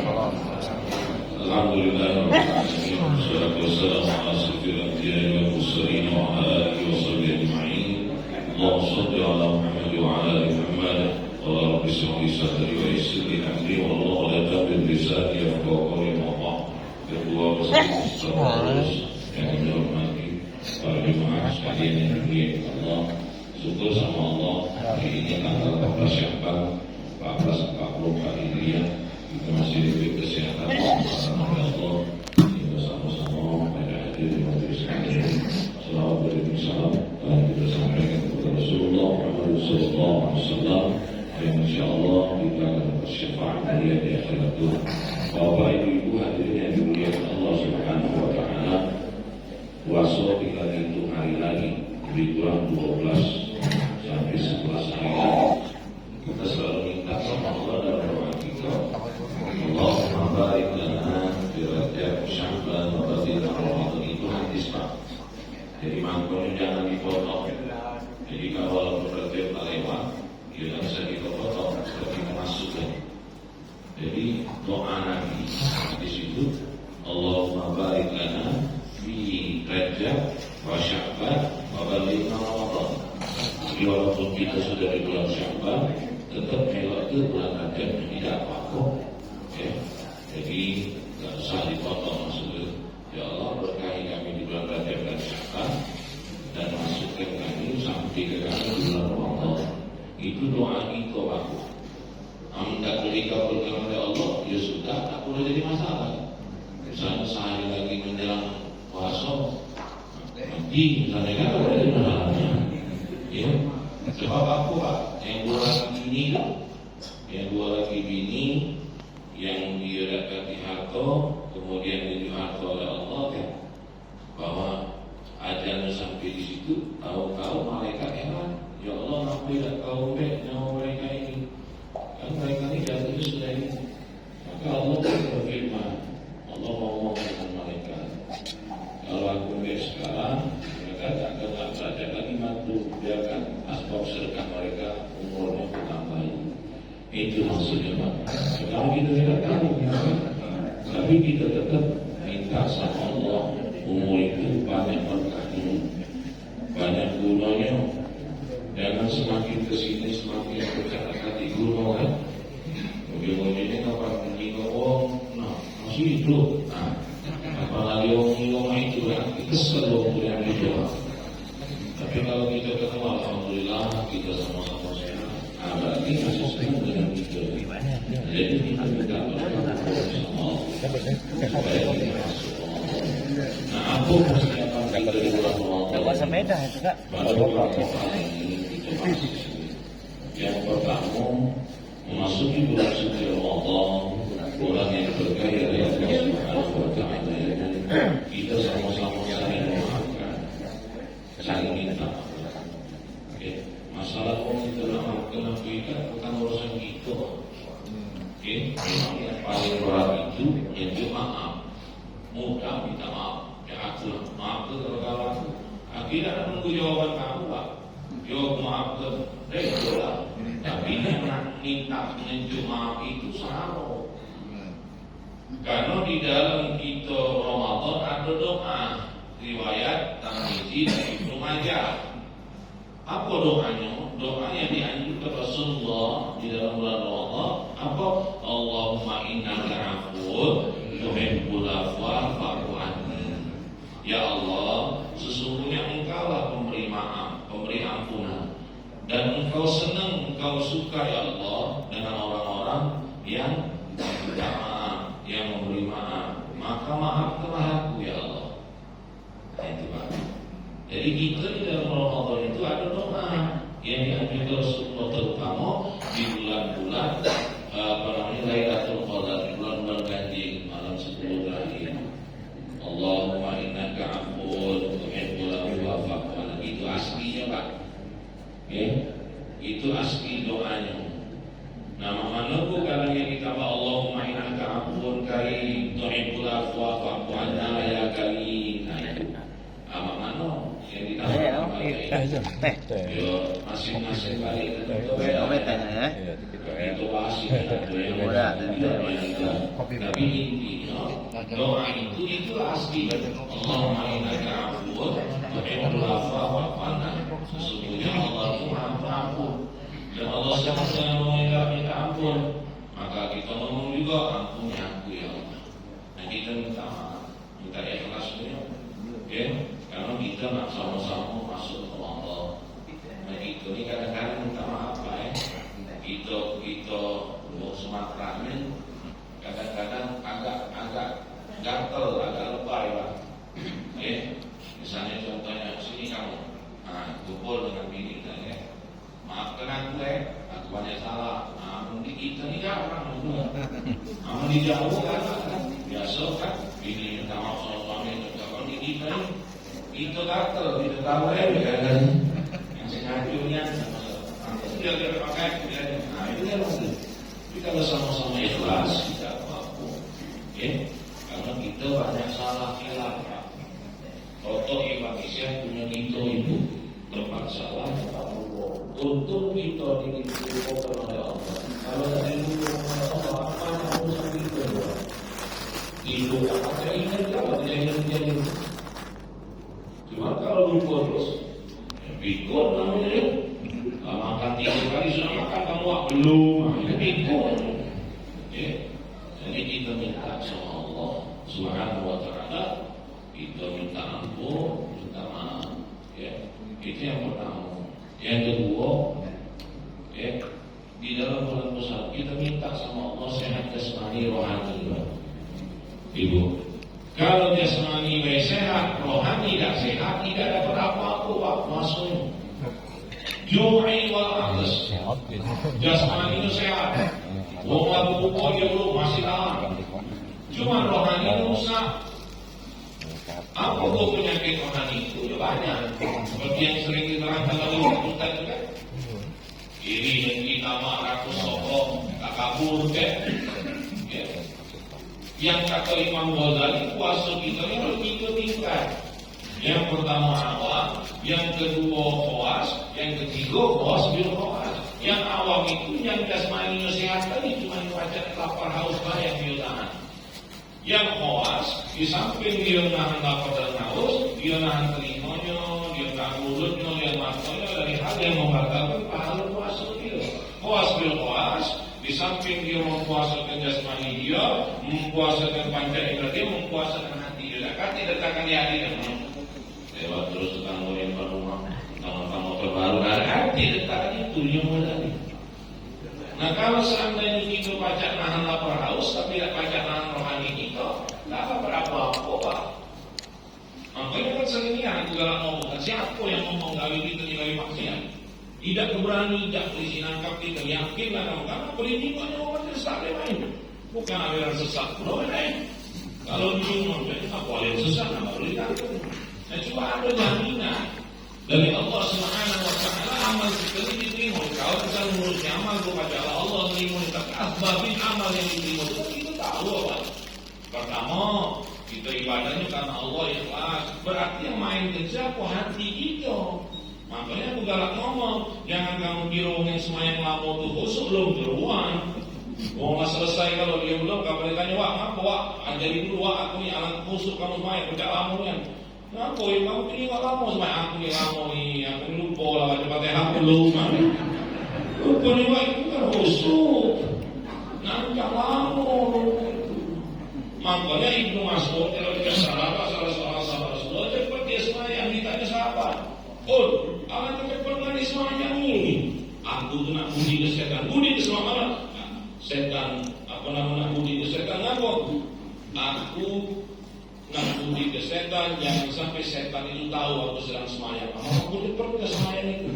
Alhamdulillah, wassalatu wassalamu ala asyrafil anbiya'i wal mursalin wa ala alihi wa sahbihi ajma'in. Allahumma shalli ala Muhammad wa ala ali Muhammad. Wa rabbi shrah li sadri wa yassir li amri wa hlul 'uqdatam min lisani yafqahu qawli. Kedua wassalamu yang dihormati para jemaah sekalian yang dimuliakan Allah. Syukur sama Allah, hari ini tanggal 14 Syawal 1440 Hijriah kita masih diberi kesehatan oleh Allah. Kita sama-sama pada hadir di majelis ini. Salawat salam telah kita sampaikan kepada Rasulullah Muhammad sallallahu alaihi wasallam yang insyaallah kita akan bersyafaat mulia di akhirat kelak. Bapak Ibu hadirin yang dimuliakan Allah Subhanahu wa taala, puasa kita hitung hari lagi lebih kurang 12 sampai 11 hari lagi. Kita selalu minta sama Allah dalam doa kita, Allahumma barik lana fi Rajab Sya'ban wa Rabiul Awwal. Itu hadis Pak. Jadi mangkoknya jangan dipotong. Jadi kalau Rajab lewat, kita bisa dipotong seperti memasukkan. Jadi doa Nabi di situ, Allahumma barik lana fi Rajab wa Sya'ban wa Rabiul Awwal. Jadi walaupun kita sudah di bulan Sya'ban, tetap melok itu bulan Rajab tidak apa-apa. Ya. Jadi tidak usah dipotong maksudnya. Ya Allah berkahi kami di bulan Rajab dan Sya'ban dan masukkan kami sampai ke kami di bulan Ramadan. Itu doa kita aku. Tak boleh dikabulkan oleh Allah, ya sudah, tak boleh jadi masalah. Misalnya sehari lagi menjelang puasa, nanti misalnya kan boleh jadi masalahnya. Ya, sebab aku Pak, yang dua lagi bini kan, yang dua lagi bini, yang dia dapat harta, kemudian dia harta oleh Allah kan, bahwa ajalnya sampai di situ, tahu-tahu malaikat heran, ya Allah, aku tidak tahu nyawa mereka ini. Kan mereka ini jatuhnya sudah ini. Maka Allah berfirman, Allah ngomong dengan malaikat, kalau aku sekarang, mereka tak akan belajar lagi mantu, biarkan asbab sedekah mereka umurnya bertambah. Itu maksudnya Pak. Sekarang kita tidak tahu, ya, tapi kita tetap minta sama Allah umur itu banyak berkahnya, banyak gunanya. Jangan semakin kesini semakin berkata-kata di gunung kan. Bagaimana ini kapan meninggal orang, nah masih hidup. Nah, apalagi orang itu kan kesel yang itu. Tapi kalau kita ketemu alhamdulillah kita sama-sama sehat. Nah, berarti masih senang dengan kita. Jadi kita minta berkata sama Allah supaya kita masuk. Nah, aku persiapan kita di bulan Ramadan. Puasa Medan itu Kak. Yang pertama memasuki bulan suci Ramadan, bulan yang berkah dari Allah Subhanahu wa taala. Kita sama-sama saling memaafkan, saling minta. Okay. Masalah orang itu maafkan kita bukan urusan kita. Okay. Yang paling berat itu yaitu maaf. Mudah minta maaf. Ya aku maaf itu kalau aku. Akhirnya ada menunggu jawaban kamu Pak. Yo maaf itulah. Tapi yang minta menunjuk maaf itu sama. Karena di dalam kita Ramadan ada doa riwayat Tirmidzi dan Ibnu Majah. Apa doanya? Doa yang dianjurkan Rasulullah di dalam bulan Ramadan apa? Allahumma innaka afuwwun tuhibbul afwa fa'fu anni. Ya Allah, sesungguhnya Engkaulah pemberi maaf, pemberi ampunan, dan Engkau senang, Engkau suka ya Allah dengan orang-orang yang minta maaf, yang memberi maaf. Maka maafkanlah aku ya Allah. Nah, itu Pak. Jadi kita di dalam Ramadan itu ada doa yang dianjurkan Rasulullah, terutama di bulan-bulan Lailatul Qadar, bulan-bulan ganjil, malam 10 terakhir. Allahumma innaka afuwwun tuhibbul afwa fa'fu anni. Itu aslinya Pak. Okay. Itu asli doanya. Nama mana bukan yang ditambah Allahumma innaka afuwwun karim tuhibbul afwa fa'fu anna ya karim. Nama mana yang ditambah Teh. Ya masing-masing kali Kopi tehnya ya. itu pasti tapi intinya doa itu asli. Allahumma innaka afuwwun tuhibbul afwa fa'fu anna. Sesungguhnya Allah itu Maha Pengampun dan Allah senang minta ampun. Maka kita ngomong juga ampuni aku ya Allah. Nah kita minta maaf, minta ikhlasnya, oke? Karena kita nak sama-sama masuk ke Allah. Nah kita ini kadang-kadang minta maaf lah ya. Kita untuk Sumatera ini kadang-kadang agak gatel, agak lebay lah. Oke? Misalnya contohnya sini kamu, kumpul dengan bini kita ya. Maafkan aku aku banyak salah. Mungkin kita ni jarang juga. Di jauh kan, biasa kan. Bini minta maaf sama suami. Kalau di kita ni, kita gatel, kita tahu kan. Yang sengajunya, dia pakai, itu dia langsung. Tapi kalau sama-sama ikhlas, kita mampu. Karena kita banyak salah khilaf. Contoh Indonesia punya kita itu tempat salah. Untuk kita didukung kepada Allah. Kalau tidak didukung kepada Allah, apa yang urusan kita? Didukung apa ingat kalau tidak ingat. Cuma kalau lupa terus, pikun namanya. Makan 3 kali sudah makan kamu belum? Pikun. Jadi kita minta sama Allah Subhanahu wa Ta'ala, kita minta ampun, minta maaf. Itu yang pertama. Yang kedua, di dalam bulan puasa kita minta sama Allah sehat jasmani rohani. Ibu, kalau jasmani sehat, rohani tidak sehat, tidak dapat apa-apa maksudnya. Ju'i wal aqs. Jasmani itu sehat. Wong lagu buku dia belum masih tahan. Cuma rohani itu rusak. Apa penyakit rohani itu? Ya banyak. Seperti yang sering diterangkan oleh Ustaz itu kan. Ini dan kita rakus sokong, tak kabur kan. Yang kata Imam Ghazali, puasa kita ini harus 3 tingkat. Yang pertama awam, yang kedua khawas, yang ketiga khawas bil khawas. Yang awam itu yang jasmani sehat tadi cuma baca lapar haus banyak dia tahan. Yang khawas di samping dia nahan lapar dan haus, dia nahan telinganya, dia nahan mulutnya, dia matanya dari hal yang membatalkan pahala puasa dia. Khawas bil khawas, di samping dia mempuasakan jasmani dia, mempuasakan panca indera dia, mempuasakan hati dia. Tidak akan dihadirkan. Lewat terus tukang goyang rumah, tentang motor baru, hati letak itu yang modal. Nah kalau seandainya kita baca nahan lapar haus, tapi tidak baca nahan rohani kita, tidak akan berapa-apa Pak. Makanya kan seringnya itu dalam ngomong, siapa yang ngomong gawi kita nilai maksiat? Tidak berani, tidak polisi nangkap kita, yakinlah kamu, karena perlindungannya orang sesat yang lain, bukan aliran sesat, belum lain. Kalau cuma jadi apa aliran sesat, tidak boleh ditangkap. Nah cuma ada jaminan dari Allah Subhanahu wa Ta'ala, amal kita ini diterima. Kalau kita mengurusnya amal kepada Allah menerima, tapi asbabin amal yang diterima itu kita tahu apa. Pertama, kita ibadahnya karena Allah ikhlas. Berarti yang main kerja kok hati kita. Makanya aku galak ngomong, jangan kamu kira yang semayang lama itu khusus belum teruan. Mau nggak selesai kalau dia belum, kamu tanya wak, ngapa wak? Ajari dulu wak, aku ini alat khusus kamu semayang, kerja lama kan. Ngapa ya, kamu ini nggak lama semayang, aku ini lama nih, aku ini lupa lah, cepatnya aku lupa. Lupa nih wak, itu kan khusus. Nanti lama. Makanya Ibnu Mas'ud kalau dia salah sahabat Rasulullah cepat dia semayang, ditanya sahabat. Oh, alat cepat nggak semayang ini? Aku tu nak budi ke setan, budi ke semua mana? Setan, apa namanya budi ke setan ngapa? Aku nak budi ke setan, jangan sampai setan itu tahu aku sedang semayang. Aku cepat ke semayang itu.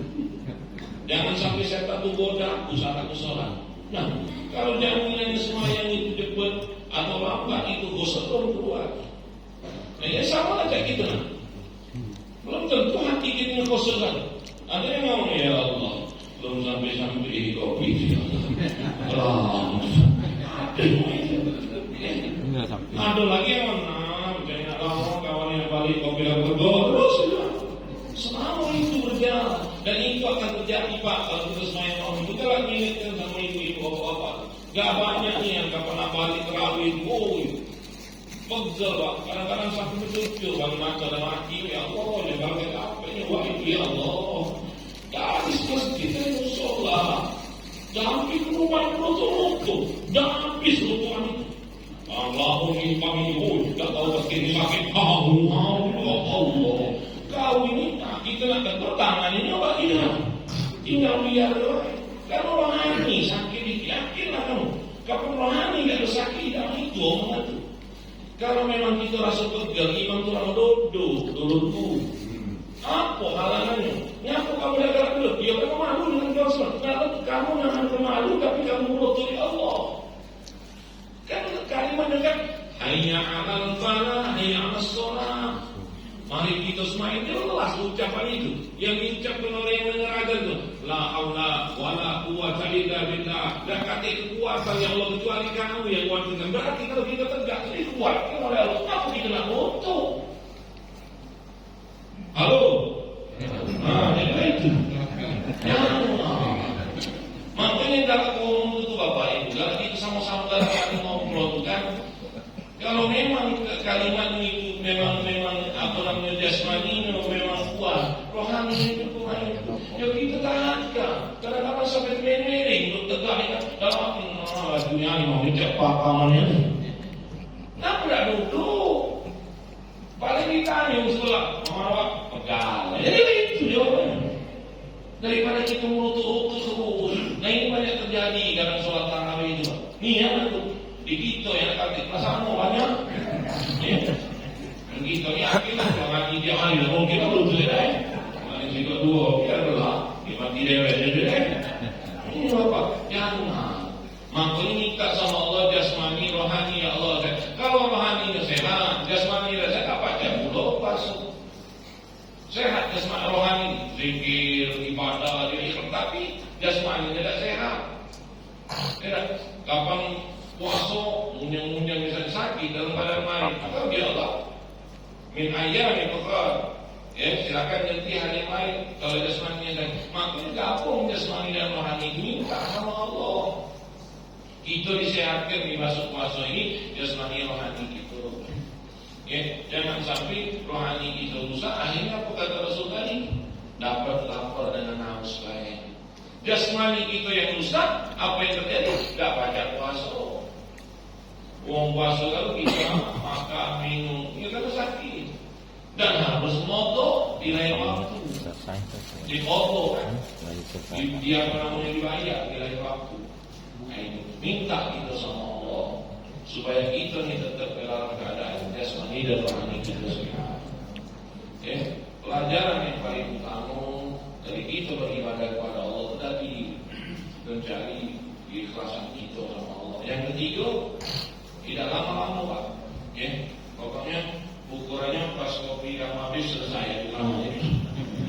Jangan sampai setan itu goda aku saat aku sholat. Nah, kalau jaminan semayang itu cepat atau lambat itu gosok belum keluar. Nah, ya sama aja gitu nah. Belum tentu hati kita kosongan. Ada yang mau ya Allah, belum sampai kopi. Ada lagi yang mana? Jangan lama kawan yang balik kopi yang terus. Selama itu berjalan. Gak banyak nih yang gak pernah balik terawih. Pegel Pak, kadang-kadang sampai betul-betul bang maca dan mati, ya Allah, dia balik apa ini, wah ya Allah. Gadis masjid itu sholat, jangan pikir rumah roto-roto, jangan habis rotoan itu. Allahumma pamilu, tak tahu pasti sakit, Allah. Kau ini, nah, kita nak ketuk tangan ini apa tidak? Tinggal biar doang. Kalau rohani sakit, yakinlah kamu. Kalau rohani gak ada sakit, itu omong itu. Kalau memang kita rasa pegang, iman itu orang dodo. Apa halangannya? Nyapa kamu dah dulu? Ya kamu malu dengan Rasul. Kalau kamu nahan malu, tapi kamu menutupi Allah. Kan kalimatnya kan, hayya 'alal falah, hayya 'alas shalah. Mari kita semua jelas ucapan itu. Yang diucapkan oleh yang dengar azan itu, la haula wala quwwata illa billah. Dan kata kekuatan yang Allah kecuali kamu yang kuatkan. Berarti kalau kita tegak ini kuatkan oleh Allah. Kenapa kita nak moto? Halo. Jadi itu. Makanya dalam ngomong itu Bapak Ibu, kalau kita sama-sama dalam ngobrol itu kan, kalau memang kalimat itu memang apa namanya jasmani memang kuat, rohani itu kurang itu. Ya kita tahankan. Kadang-kadang sampai menering untuk tegak dalam dunia ini mau dicek pahamannya. Kenapa tidak duduk? Paling ditanya usulah, Mama pegal. Jadi itu jawabannya. Daripada kita mulut-mulut terus. Nah ini banyak terjadi dalam sholat tarawih itu. Nih ya itu. Di kita yang kaki perasaan banyak. Kita yakin jangan dia ahli. Oh kita belum selesai. Mari juga dua. Biarlah. Kita tidak ada. Ini Bapak. Jangan. Makanya minta sama Allah jasmani, rohani ya Allah. Kalau rohaninya sehat, jasmani sehat apa aja mulut basuh. Sehat jasmani rohani, zikir, ibadah, tapi jasmani tidak sehat. Tidak. Kapan puasa, munyang-munyang misalnya sakit dalam badan main, apa dia Allah? Min ayyamin ukhra. Ya, silakan nanti hari main kalau jasmani dan makanya gabung jasmani dan rohani minta sama Allah. Kita disehatkan di masuk puasa ini jasmani rohani kita. Ya, jangan sampai rohani kita rusak. Akhirnya apa kata Rasul tadi? Dapat lapar dengan haus lain. Jasmani kita yang rusak, apa yang terjadi? Tidak baca puasa. Uang puasa kalau kita makan minum, kita sakit. Dan harus moto di lain waktu. Di foto kan? Dia namanya dibayar di lain waktu. Nah itu minta kita sama Allah supaya kita ini tetap dalam keadaan jasmani dan rohani kita sehat. Pelajaran yang paling utama dari kita beribadah kepada Allah tadi mencari keikhlasan kita sama Allah. Yang ketiga, tidak lama-lama Pak. Pokoknya ukurannya pas kopi yang habis selesai lamanya.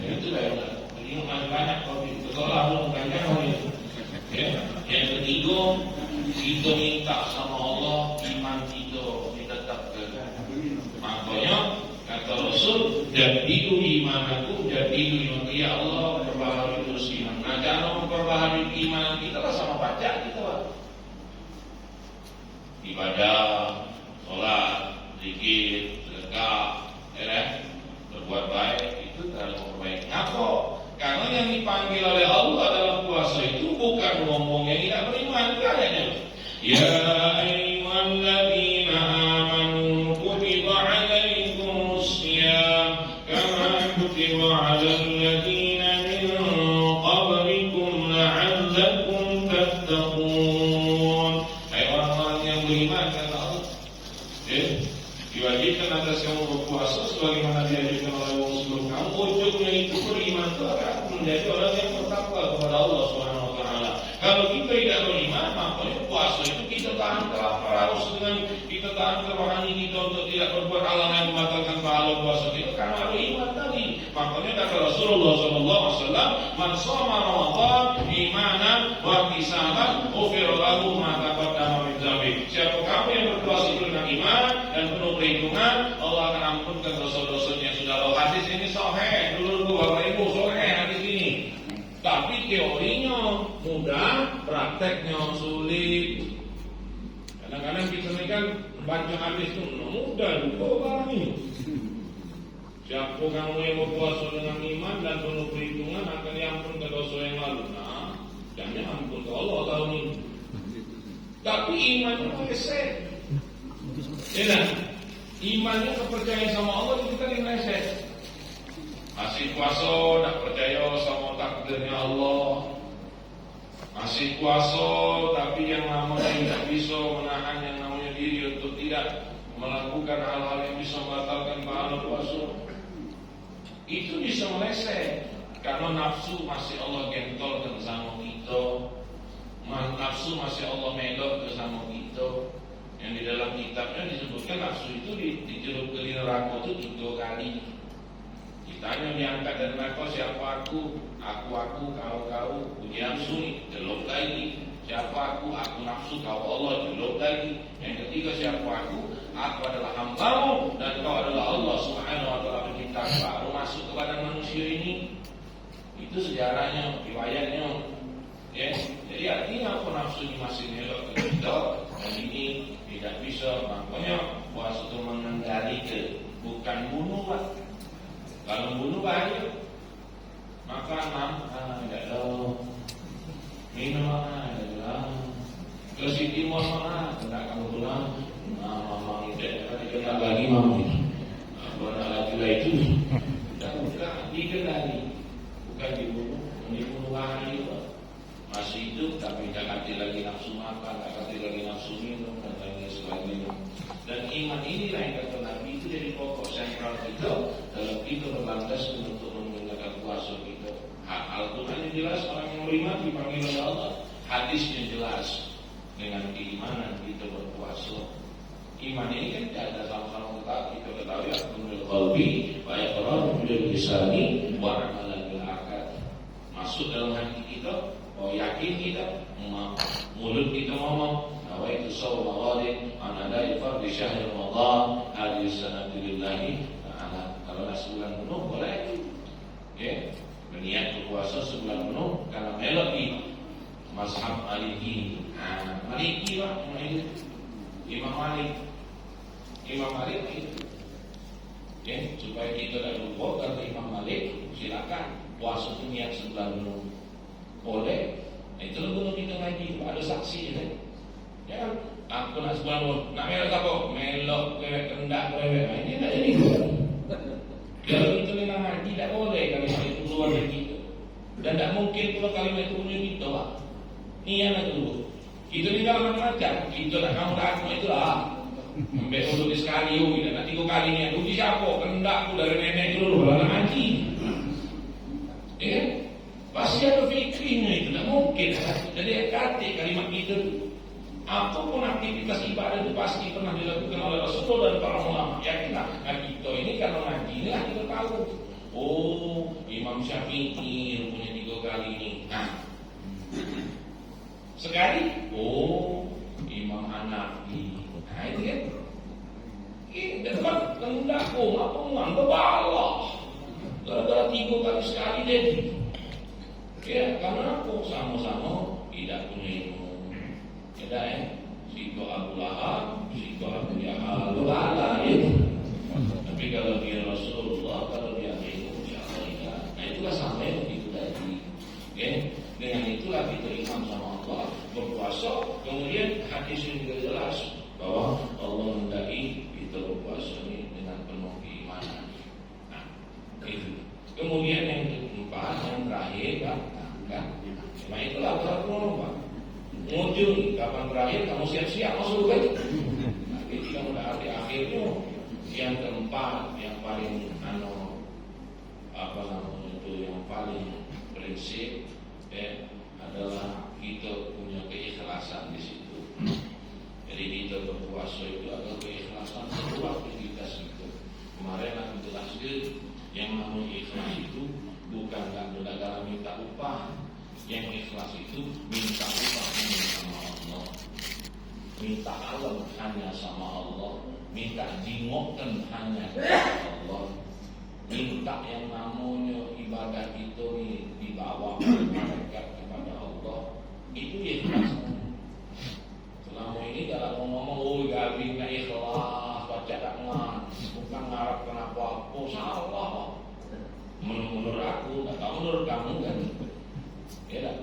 Itu lah yang jadi banyak kopi. Betul lah banyak kopi. Yang ketiga, kita minta sama Allah iman kita ditetapkan. Makanya kata Rasul, jadidu imanakum, jadidu iman. Ya Allah, perbaharui terus iman. Nah, cara memperbaharui iman kita lah sama baca kita Pak. Ibadah, sholat, zikir, sedekah, berbuat baik itu dalam memperbaiki. Apa? Karena yang dipanggil oleh Allah dalam puasa itu bukan ngomong yang tidak beriman, kayaknya. Ya ayyuhalladzina amanu kutiba alaikumus syiyam kama kutiba alal ladzina min qablikum la'allakum tattaqun. Hai orang-orang yang beriman kata Allah. Diwajibkan atas kamu berpuasa sebagaimana diajarkan oleh Allah sebelum kamu. Ujungnya itu beriman itu akan menjadi orang yang bertakwa kepada Allah Subhanahu wa taala. Kalau kita tidak beriman, maka puasa itu kita tahan kelaparan harus dengan kita tahan kerohani kita untuk tidak berbuat hal yang membatalkan pahala puasa kita karena ada iman tadi. Makanya kata Rasulullah sallallahu alaihi wasallam, "Man shoma Ramadan imanan wa ihtisaban, ghufira lahu ma taqaddama min dzambi." Siapa kamu yang berpuasa itu dengan iman dan penuh perhitungan, Allah akan ampunkan dosa-dosanya yang sudah lalu. Hadis ini sahih. Dulu Bapak Ibu sahih hadis ini. Tapi teorinya mudah, prakteknya sulit. ini kan baca hadis itu mudah juga barang ini. Siapa kamu yang berpuasa dengan iman dan penuh perhitungan akan diampun dosa yang lalu. Nah, jangan ampun ke Allah tahun ini. Tapi imannya meleset. Ya, imannya kepercayaan sama Allah itu kita yang meleset. Masih puasa, tak percaya sama takdirnya Allah. Masih puasa, tapi yang namanya tidak bisa menahan yang namanya diri untuk tidak melakukan hal-hal yang bisa membatalkan pahala puasa. Itu bisa meleset karena nafsu masih Allah gentolkan sama kita, nafsu masih Allah medok sama kita. Yang di dalam kitabnya disebutkan nafsu itu dijerup ke neraka itu 3 kali. Ditanya diangkat dari neraka siapa aku, kau, puji nafsu nih, jelok lagi. Siapa aku nafsu, kau Allah, jelok lagi. Yang ketiga siapa aku adalah hambamu dan kau adalah Allah Subhanahu wa ta'ala pencipta. Baru masuk kepada manusia ini. Itu sejarahnya, riwayatnya. Ya, jadi artinya apa nafsu ini masih melok ke kita dan ini tidak bisa. Makanya puasa itu mengendalikan, bukan bunuh Pak. Kalau bunuh bahaya. Makan tidak tahu, minum tidak tahu, ke Siti mana tidak kamu pulang. Mama tidak dikenal lagi mama. Bukan lagi itu, bukan dikendali, bukan dibunuh bahaya. Masih hidup tapi tidak ganti lagi nafsu makan, tidak ganti lagi nafsu minum dan lain sebagainya. Dan iman inilah yang kata Nabi itu jadi pokok sentral kita dalam kita berlandas untuk menjaga puasa kita. Al-Quran yang jelas orang yang beriman dipanggil oleh Allah. Hadisnya jelas dengan keimanan kita berpuasa. Iman ini kan tidak ada sama-sama kita ketahui akunul qalbi wa iqrar bil lisani wa amalan bil akad. Masuk dalam hati kita. Oh yakin kita, mulut kita ngomong, nawaitu shawma ghadin, anadai fardhi syahr Ramadan, hadis sanadilillahi ta'ala. Kalau sebulan penuh boleh, ya, berniat berpuasa sebulan penuh karena melodi mazhab Maliki. Maliki lah, Imam Malik itu. Ya, supaya kita tidak lupa kata Imam Malik, silakan puasa itu niat sebulan penuh. Boleh, itu lalu kita lagi ada saksi kan? Ya kan? Aku nak sebulan nak melok apa? Melok ke kendak ke ini tak jadi. Kalau itu memang tidak boleh kalimat itu keluar dari kita. Dan tidak mungkin kalau kalimat itu punya kita lah. Niat dulu. Kita ni kalau macam kita nak kamu takut itulah. Ambil dulu sekali, kita nak 3 kali ni. Uji siapa? Kendakku dari nenek dulu lah nak haji. Ya. Pasti ada fikirnya itu, tidak mungkin. Jadi kata kalimat itu, apapun aktivitas ibadah itu pasti pernah dilakukan oleh Rasulullah dan para ulama. Yakinlah, kita ini kalau ngaji inilah kita tahu. Oh, Imam Syafi'i punya 3 kali ini. Nah, sekali. Oh, Imam Hanafi. Nah itu kan. Ini kan kendakku, apa enggak berbalah. Gara-gara 3 kali sekali jadi. Ya, karena aku sama-sama tidak punya ilmu. Tidak Siko Abu Lahab, Siko Abu Jahal, Lala itu. Tapi kalau dia Rasulullah, kalau dia ilmu, insyaAllah tidak. Nah itulah sama yang begitu tadi. Ya, dengan itulah kita iman sama Allah, berpuasa. Kemudian hadis ini juga jelas bahwa Allah mendai kita berpuasa ini dengan penuh keimanan. Nah, itu. Kemudian yang keempat, yang terakhir kan, nah itulah peraturan Pak. Ujung kapan terakhir kamu siap-siap masuk kan? Nanti tidak mudah di akhirnya. Yang keempat, yang paling yang paling prinsip adalah kita punya keikhlasan di situ. Jadi kita berpuasa itu adalah keikhlasan seluruh aktivitas itu. Kemarin aku jelaskan yang namanya ikhlas itu bukan gara-gara minta upah. Yang ikhlas itu minta upah hanya sama Allah, minta alam hanya sama Allah, minta jingokkan hanya sama Allah, minta yang namanya ibadah itu dibawa malaikat kepada Allah. Itu ikhlas. Kamu ini kalau ngomong, oh gabi na ikhlas, baca dakngan, bukan ngarap kenapa apa, salah. Menurut aku, tak tahu menurut kamu kan? Ya dah.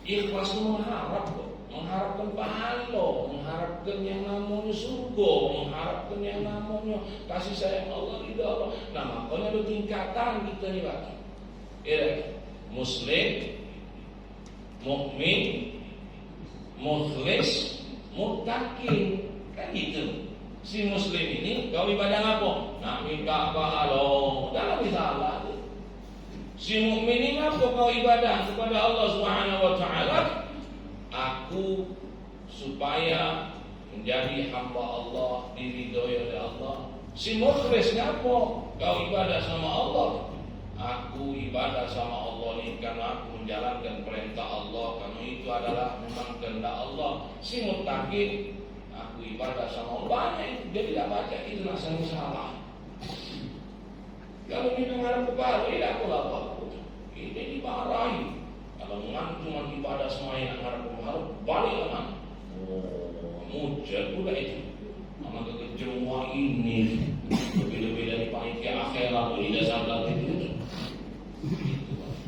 Ikhlas itu mengharap kok, mengharapkan pahala, mengharapkan yang namanya surga, mengharapkan yang namanya kasih sayang Allah di dalam. Nah makanya ada tingkatan kita nih Pak. Ya dah. Muslim, mukmin, mukhlis, muttaqin, kan gitu. Si muslim ini kau ibadah apa? Nak minta pahala, dalam salah. Si mukmin ini apa kau ibadah kepada Allah Subhanahu wa taala? Aku supaya menjadi hamba Allah, diridhoi oleh Allah. Si mukhlis apa? Kau ibadah sama Allah. Aku ibadah sama Allah ini karena aku menjalankan perintah Allah, karena itu adalah memang kehendak Allah. Si muttaqin, aku ibadah sama Allah. Banyak dia tidak baca itu rasanya salah. Kalau kita menghadap kepala, tidak aku lapar. Ini dimarahi. Kalau ngan cuma ibadah semuanya menghadap kepala, balik kan? Oh, mujar pula itu. Nama kekecewaan ini lebih-lebih dari panitia akhirat di dasar itu.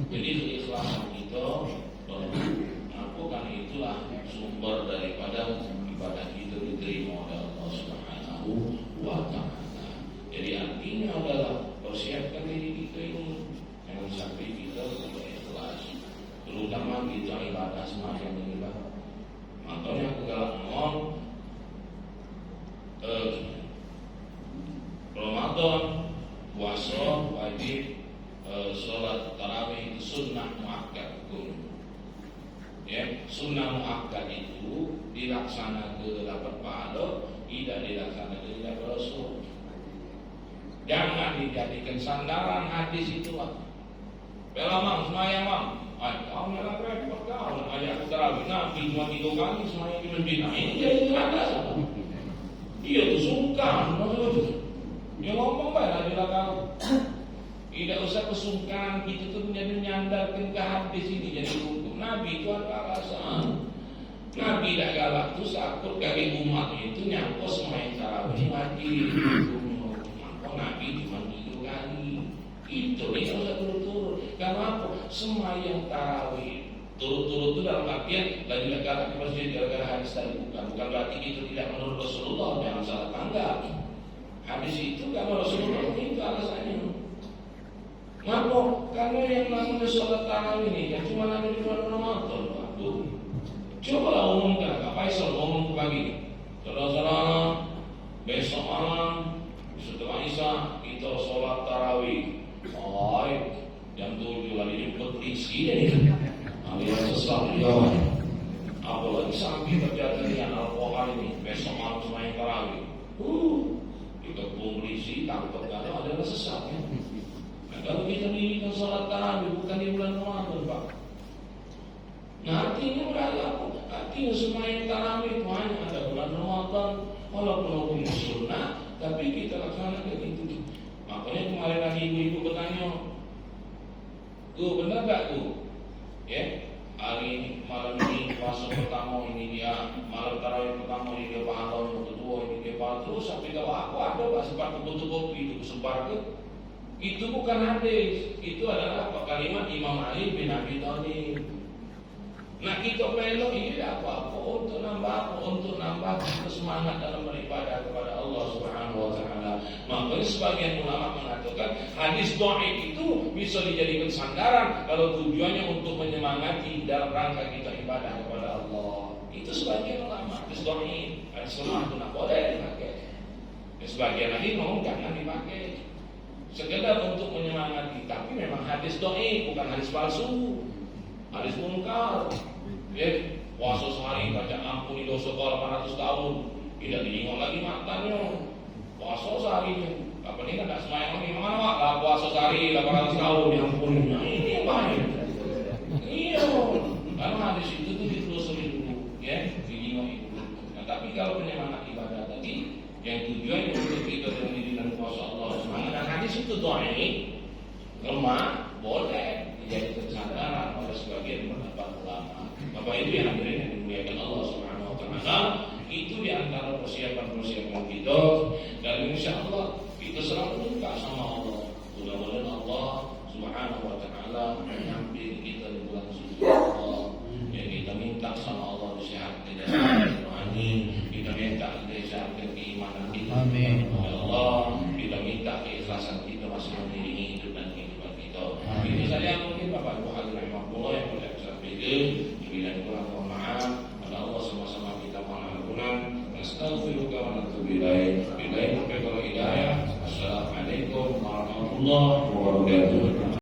Jadi keikhlasan kita aku kan itulah sumber daripada ibadah kita diterima oleh Allah Subhanahu wa taala. Jadi artinya adalah persiapkan diri kita ini jangan sampai kita tidak ikhlas, terutama kita ibadah semacam ini Pak. Makanya aku kalau ngomong Ramadan puasa wajib, sholat tarawih itu sunnah muakkad hukum. Ya, sunnah muakkad itu dilaksanakan dapat pahala, tidak dilaksanakan tidak berdosa. Jangan dijadikan sandaran hadis itu Pak. Pelamang semayang Bang. Kau malah repot kau. Ajak tarawih Nabi cuma 3 kali semayang di masjid. Nah, ini jadi landasan. Dia tuh sungkan. Dia ngomong baiklah di belakang. Tidak usah kesungkan, kita tuh menjadi menyandarkan ke hadis ini jadi hukum. Nabi itu ada alasan. Nabi tidak galak tuh takut kali umat itu nyampe semuanya tarawih wajib. Maka Nabi cuma 3 kali. Itu tidak usah turut-turut. Karena apa? Semayang tarawih turut-turut itu dalam artian lagi galak ke masjid gara-gara hadis tadi bukan berarti itu tidak menurut Rasulullah. Jangan salah tanggap. Hadis itu karena Rasulullah itu alasannya. Kenapa? Karena yang namanya sholat tarawih ini yang cuma ada di bulan Ramadan. Waduh. Cobalah umumkan, Kak Faisal ngomong ke pagi. Saudara-saudara, besok malam setelah Isya kita sholat tarawih. Jam 7 lagi jemput isi ini. Alias sesat dia. Apalagi sampai kejadian Al-Quran ini besok malam semuanya tarawih. Kita polisi tangkap kalau ada sesat ya. Nah, kalau kita dirikan sholat tarawih bukan di bulan Ramadan Pak. Nah artinya berapa? Artinya semua yang tarawih itu hanya ada bulan Ramadan. Walaupun hukum sunnah, tapi kita laksanakan itu. Makanya kemarin lagi ibu-ibu bertanya, benar gak ya, hari malam ini puasa pertama ini dia, malam tarawih pertama ini dia pahala, yang kedua ini dia pahala, terus sampai kalau aku ada Pak sempat butuh kopi itu sebar ke. Itu bukan hadis, itu adalah kalimat Imam Ali bin Abi Thalib. Nah kita pelok ini apa untuk nambah semangat dalam beribadah kepada Allah Subhanahu wa taala. Makanya sebagian ulama mengatakan hadis dhaif itu bisa dijadikan sandaran kalau tujuannya untuk menyemangati dalam rangka kita ibadah kepada Allah. Itu sebagian ulama. Hadis dhaif, hadis lemah itu tidak boleh dipakai. Sebagian lagi ngomong jangan dipakai. Sekedar untuk menyemangati, tapi memang hadis dhaif bukan hadis palsu. Hadis munkar. Ya, puasa sehari baca ampuni dosa kau 800 tahun. Tidak diingat lagi matanya. Puasa sehari. Apa ini kan tidak semayang lagi. Mana Pak? Lah puasa sehari 800 tahun diampuni. Nah, ini apa ini? Iya. Karena hadis itu tuh ditelusuri dulu, ya, diingat itu. Nah, tapi kalau penyemangat ibadah tadi yang tujuannya untuk kita dengan diri dan kuasa Allah Subhanahu dan hadis itu dhaif, lemah, boleh dijadikan sandaran oleh sebagian pendapat ulama. Bapak itu yang hadirin yang dimuliakan Allah Subhanahu wa Taala. Itu di antara persiapan kita, dan insya Allah kita selalu dekat sama Allah. Mudah-mudahan Allah Subhanahu wa Taala menyamping kita di bulan suci Allah. Yang kita minta sama Allah disehatkan dan rohani, kita minta disehatkan keimanan kita. Amin. Ya Allah, kita minta keikhlasan kita masih mengiringi hidup dan kehidupan kita. Ini saja mungkin Bapak Ibu hadirin rahimahullah yang boleh saya sampaikan. Bila kurang mohon maaf. Pada Allah sama-sama kita mohon ampunan. Astaghfiruka wa natubu ilaik. Billahi taufiq wal hidayah. Assalamualaikum warahmatullahi wabarakatuh.